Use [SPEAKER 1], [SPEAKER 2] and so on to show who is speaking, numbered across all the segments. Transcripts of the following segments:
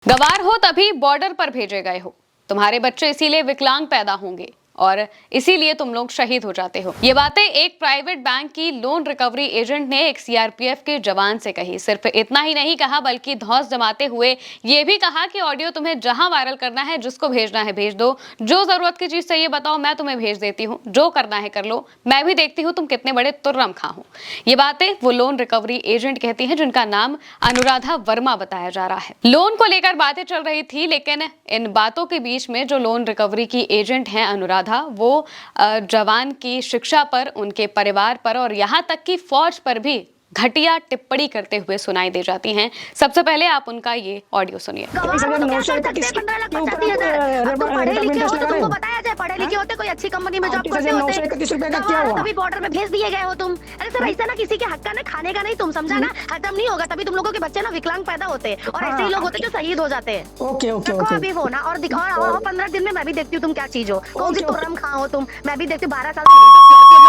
[SPEAKER 1] गवार हो तभी बॉर्डर पर भेजे गए हो। तुम्हारे बच्चे इसीलिए विकलांग पैदा होंगे और इसीलिए तुम लोग शहीद हो जाते हो। ये बातें एक प्राइवेट बैंक की लोन रिकवरी एजेंट ने एक सीआरपीएफ के जवान से कही। सिर्फ इतना ही नहीं कहा बल्कि धौंस जमाते हुए ये भी कहा कि ऑडियो तुम्हें जहां वायरल करना है, जिसको भेजना है भेज दो, जो जरूरत की चीज चाहिए बताओ, मैं तुम्हें भेज देती हूँ, जो करना है कर लो, मैं भी देखती हूँ तुम कितने बड़े तुर्रम खा हो। ये बातें वो लोन रिकवरी एजेंट कहती हैं जिनका नाम अनुराधा वर्मा बताया जा रहा है। लोन को लेकर बातें चल रही थी, लेकिन इन बातों के बीच में जो लोन रिकवरी की एजेंट हैं अनुराधा, वो जवान की शिक्षा पर, उनके परिवार पर और यहाँ तक कि फौज पर भी घटिया टिप्पणी करते हुए सुनाई दे जाती हैं। सबसे पहले आप उनका ये ऑडियो सुनिए।
[SPEAKER 2] पढ़े लिखे होते, कोई अच्छी कंपनी में जॉब करते होते, तभी बॉर्डर में भेज दिए गए हो तुम। अरे सर ऐसा ना, किसी के हक का ना, खाने का नहीं, तुम समझा ना, खत्म नहीं होगा, तभी तुम लोगों के बच्चे ना विकलांग पैदा होते और ऐसे ही लोग होते जो शहीद हो जाते हैं।
[SPEAKER 3] ओके ओके ओके
[SPEAKER 2] अभी हो ना, और दिखाओ 15 दिन में मैं भी देखती हूँ तुम क्या चीज हो, कौन सी तुर्रम खा हो तुम। मैं भी देखती हूँ, 12 साल से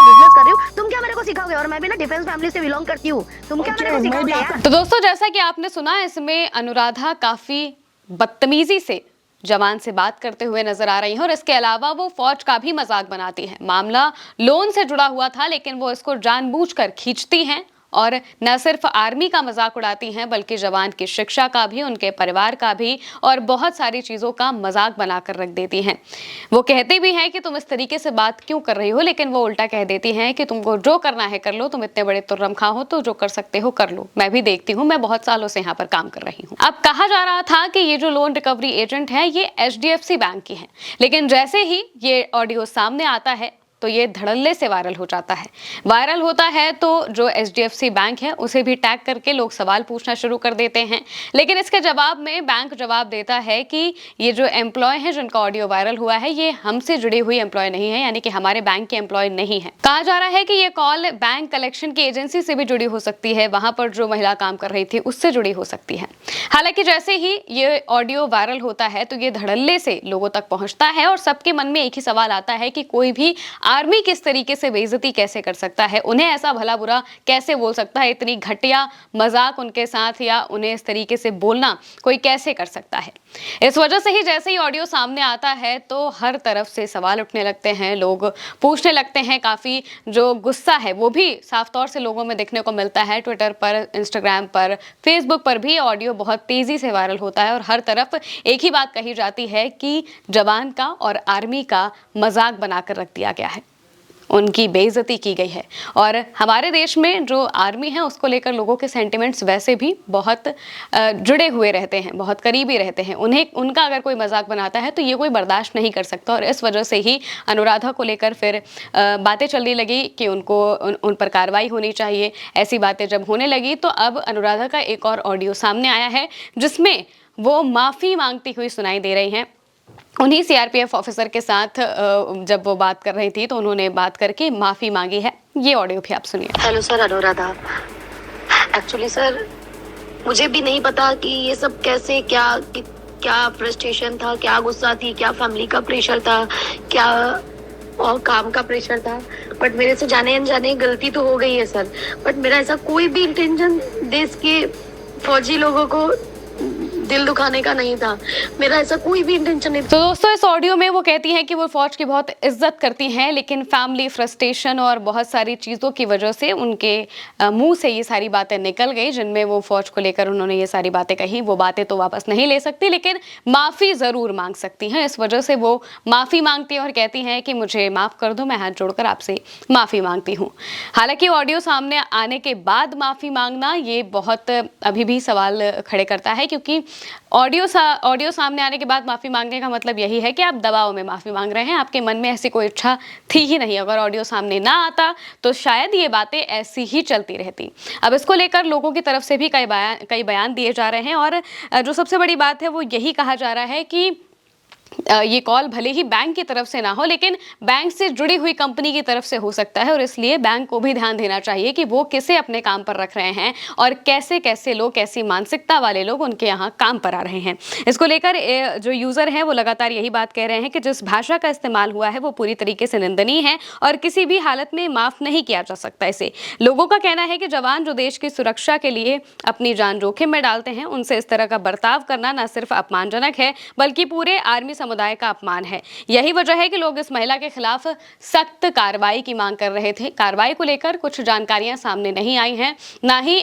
[SPEAKER 2] बिजनेस कर रही हूँ, तुम क्या मेरे को सिखाओगे? और मैं भी ना डिफेंस फैमिली से बिलोंग करती हूँ, तुम क्या मेरे को सिखाओगे यार?
[SPEAKER 1] तो दोस्तों, जैसा कि आपने सुना, इसमें अनुराधा काफी बदतमीजी से जवान से बात करते हुए नजर आ रही है और इसके अलावा वो फौज का भी मजाक बनाती है। मामला लोन से जुड़ा हुआ था, लेकिन वो इसको जानबूझकर खींचती हैं और न सिर्फ आर्मी का मजाक उड़ाती हैं बल्कि जवान की शिक्षा का भी, उनके परिवार का भी और बहुत सारी चीजों का मजाक बनाकर रख देती हैं। वो कहती भी हैं कि तुम इस तरीके से बात क्यों कर रही हो, लेकिन वो उल्टा कह देती हैं कि तुमको जो करना है कर लो, तुम इतने बड़े तुर्रम खा हो तो जो कर सकते हो कर लो, मैं भी देखती हूँ, मैं बहुत सालों से यहाँ पर काम कर रही हूँ। अब कहा जा रहा था कि ये जो लोन रिकवरी एजेंट है ये एचडीएफसी बैंक की है, लेकिन जैसे ही ये ऑडियो सामने आता है तो ये धड़ल्ले से वायरल हो जाता है। वायरल होता है तो जो एचडीएफसी बैंक है उसे भी टैग करके लोग सवाल पूछना शुरू कर देते हैं, लेकिन इसके जवाब में बैंक जवाब देता है कि ये जो एम्प्लॉय है जिनका ऑडियो वायरल हुआ है ये हमसे जुड़ी हुई एम्प्लॉय नहीं है, यानी कि हमारे बैंक के एम्प्लॉय नहीं है। कहा जा रहा है कि ये कॉल बैंक कलेक्शन की एजेंसी से भी जुड़ी हो सकती है, वहां पर जो महिला काम कर रही थी उससे जुड़ी हो सकती है। हालांकि जैसे ही ये ऑडियो वायरल होता है तो ये धड़ल्ले से लोगों तक पहुंचता है और सबके मन में एक ही सवाल आता है कि कोई भी आर्मी किस तरीके से बेइज्जती कैसे कर सकता है, उन्हें ऐसा भला बुरा कैसे बोल सकता है, इतनी घटिया मजाक उनके साथ या उन्हें इस तरीके से बोलना कोई कैसे कर सकता है। इस वजह से ही जैसे ही ऑडियो सामने आता है तो हर तरफ से सवाल उठने लगते हैं, लोग पूछने लगते हैं। काफी जो गुस्सा है वो भी साफ तौर से लोगों में देखने को मिलता है। ट्विटर पर, इंस्टाग्राम पर, फेसबुक पर भी ऑडियो बहुत तेजी से वायरल होता है और हर तरफ एक ही बात कही जाती है कि जवान का और आर्मी का मजाक बनाकर रख दिया गया है, उनकी बेइज्जती की गई है। और हमारे देश में जो आर्मी है उसको लेकर लोगों के सेंटिमेंट्स वैसे भी बहुत जुड़े हुए रहते हैं, बहुत करीबी रहते हैं। उनका अगर कोई मजाक बनाता है तो ये कोई बर्दाश्त नहीं कर सकता और इस वजह से ही अनुराधा को लेकर फिर बातें चलने लगी कि उन पर कार्रवाई होनी चाहिए। ऐसी बातें जब होने लगी तो अब अनुराधा का एक और ऑडियो सामने आया है जिसमें वो माफ़ी मांगती हुई सुनाई दे रही हैं। उन्हीं सीआरपीएफ ऑफिसर के साथ जब वो बात कर रही थी तो उन्होंने बात करके माफी मांगी है। ये ऑडियो भी आप सुनिए।
[SPEAKER 4] Hello sir, Anuradha. Actually sir, मुझे भी नहीं पता कि ये सब कैसे, क्या फ्रस्ट्रेशन था, क्या गुस्सा थी, क्या फैमिली का प्रेशर था, क्या और काम का प्रेशर था, बट मेरे से जाने अनजाने गलती तो हो गई है सर। बट मेरा ऐसा कोई भी इंटेंशन देश के फौजी लोगों को दिल दुखाने का नहीं था, मेरा ऐसा कोई भी इंटेंशन नहीं।
[SPEAKER 1] तो दोस्तों, इस ऑडियो में वो कहती हैं कि वो फौज की बहुत इज्जत करती हैं, लेकिन फैमिली, फ्रस्ट्रेशन और बहुत सारी चीज़ों की वजह से उनके मुंह से ये सारी बातें निकल गई जिनमें वो फौज को लेकर उन्होंने ये सारी बातें कही। वो बातें तो वापस नहीं ले सकती लेकिन माफ़ी ज़रूर मांग सकती हैं। इस वजह से वो माफ़ी मांगती हैं और कहती हैं कि मुझे माफ़ कर दो, मैं हाथ जोड़कर आपसे माफ़ी मांगती हूँ। हालांकि ऑडियो सामने आने के बाद माफ़ी मांगना ये बहुत अभी भी सवाल खड़े करता है, क्योंकि ऑडियो सामने आने के बाद माफ़ी मांगने का मतलब यही है कि आप दबाव में माफ़ी मांग रहे हैं, आपके मन में ऐसी कोई इच्छा थी ही नहीं। अगर ऑडियो सामने ना आता तो शायद ये बातें ऐसी ही चलती रहती। अब इसको लेकर लोगों की तरफ से भी कई बयान दिए जा रहे हैं और जो सबसे बड़ी बात है वो यही कहा जा रहा है कि ये कॉल भले ही बैंक की तरफ से ना हो, लेकिन बैंक से जुड़ी हुई कंपनी की तरफ से हो सकता है और इसलिए बैंक को भी ध्यान देना चाहिए कि वो किसे अपने काम पर रख रहे हैं और कैसे कैसे लोग, कैसी मानसिकता वाले लोग उनके यहाँ काम पर आ रहे हैं। इसको लेकर जो यूजर हैं वो लगातार यही बात कह रहे हैं कि जिस भाषा का इस्तेमाल हुआ है वो पूरी तरीके से निंदनीय है और किसी भी हालत में माफ नहीं किया जा सकता इसे। लोगों का कहना है कि जवान जो देश की सुरक्षा के लिए अपनी जान जोखिम में डालते हैं, उनसे इस तरह का बर्ताव करना न सिर्फ अपमानजनक है बल्कि पूरे आर्मी समुदाय का अपमान है। यही वजह है कि लोग इस महिला के खिलाफ सख्त कार्रवाई की मांग कर रहे थे। कार्रवाई को लेकर कुछ जानकारियां सामने नहीं आई हैं, ना ही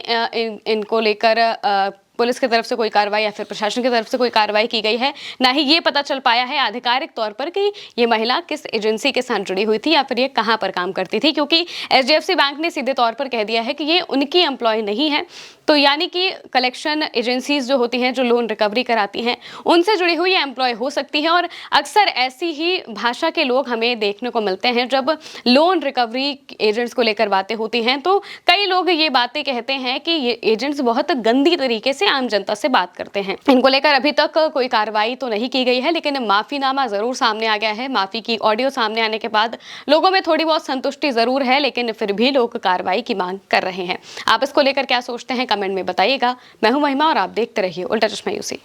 [SPEAKER 1] इनको लेकर पुलिस की तरफ से कोई कार्रवाई या फिर प्रशासन की तरफ से कोई कार्रवाई की गई है। ना ही ये पता चल पाया है आधिकारिक तौर पर कि ये महिला किस एजेंसी के साथ जुड़ी हुई थी या फिर ये कहां पर काम करती थी, क्योंकि एचडीएफसी बैंक ने सीधे तौर पर कह दिया है कि ये उनकी एम्प्लॉय नहीं है। तो यानी कि कलेक्शन एजेंसीज जो होती हैं, जो लोन रिकवरी कराती हैं, उनसे जुड़ी हुई एम्प्लॉय हो सकती है। और अक्सर ऐसी ही भाषा के लोग हमें देखने को मिलते हैं। जब लोन रिकवरी एजेंट्स को लेकर बातें होती हैं तो कई लोग ये बातें कहते हैं कि ये एजेंट्स बहुत गंदी तरीके से आम जनता से बात करते हैं। इनको लेकर अभी तक कोई कार्रवाई तो नहीं की गई है, लेकिन माफीनामा जरूर सामने आ गया है। माफी की ऑडियो सामने आने के बाद लोगों में थोड़ी बहुत संतुष्टि जरूर है, लेकिन फिर भी लोग कार्रवाई की मांग कर रहे हैं। आप इसको लेकर क्या सोचते हैं कमेंट में बताइएगा। मैं हूं महिमा और आप देखते रहिए उल्टा चश्मा यूसी।